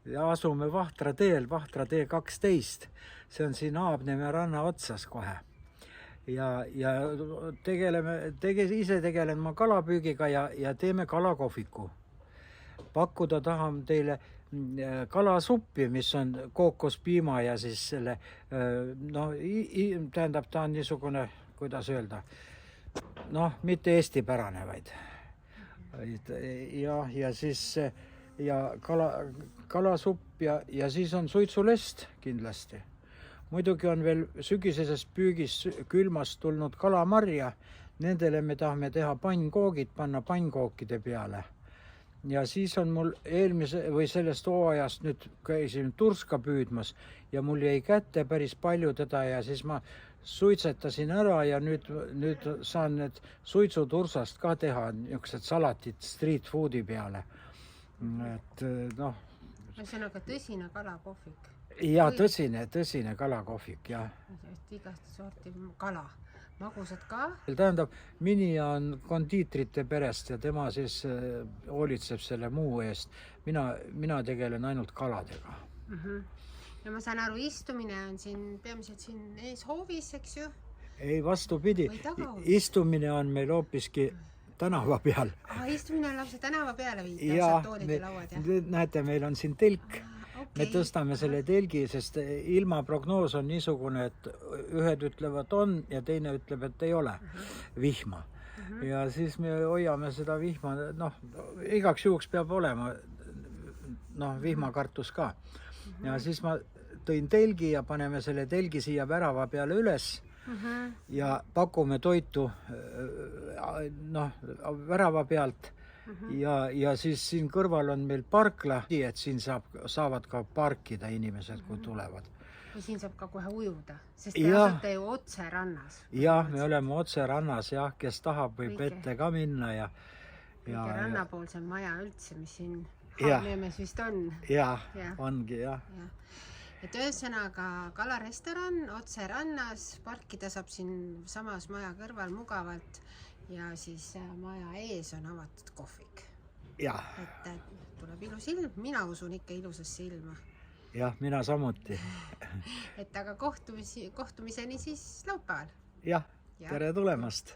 ja asume Vahtra teel, Vahtra tee 12. See on siin Aabneme ranna otsas kohe. Ja ise tegelen ma kalapüügiga ja teeme kalakohviku. Pakkuda tahan teile kalasuppi, mis on kookospiima ja siis selle, tähendab, ta on niisugune, kuidas öelda, mitte eestipärane, vaid. Ja siis kalasupp ja siis on suitsulest kindlasti. Muidugi on veel sügisesest püügis külmast tulnud kalamarja. Nendele me tahame teha pannkoogid, panna pannkookide peale. Ja siis on mul sellest hooajast nüüd käisin turska püüdmas ja mul jäi kätte päris palju teda ja siis ma suitsetasin ära ja nüüd saan need suitsutursast ka teha niisugused salatid street foodi peale. Ühesõnaga tõsine kalakohvik. Ja tõsine kalakohvik, jah. Igast sorti kala. Magusad ka? Tähendab, Minija on kondiitrite perest ja tema siis hoolitseb selle muu eest. Mina tegelen ainult kaladega. Ja ma saan aru, istumine on siin peamiselt siin ees hoovis, eks ju? Ei, vastupidi. Istumine on meil hoopiski tänava peal. Istumine on lapse tänava peale viid, toolid ja lauad, jah? Näete, meil on siin telk. Me tõstame selle telgi, sest ilmaprognoos on niisugune, et ühed ütlevad on ja teine ütleb, et ei ole vihma. Ja siis me hoiame seda vihma, igaks juhuks peab olema vihmakartus ka. Ja siis ma tõin telgi ja paneme selle telgi siia värava peale üles ja pakume toitu värava pealt. Ja siis siin kõrval on meil parkla, et siin saavad ka parkida inimesed, kui tulevad. Ja siin saab ka kohe ujuda, sest te asute ju otse rannas. Jah, me oleme otse rannas, kes tahab võib ette ka minna. Kõige rannapoolsem maja üldse, mis siin Haabnemes vist on. Jah, ongi, jah. Et ühesõnaga kalarestoran otse rannas, parkida saab siin samas maja kõrval mugavalt. Ja siis maja ees on avatud kohvik. Jah. Et tuleb ilus ilm. Mina usun ikka ilusasse ilma. Jah, mina samuti. Et aga kohtumiseni siis laupäeval. Jah, tere tulemast.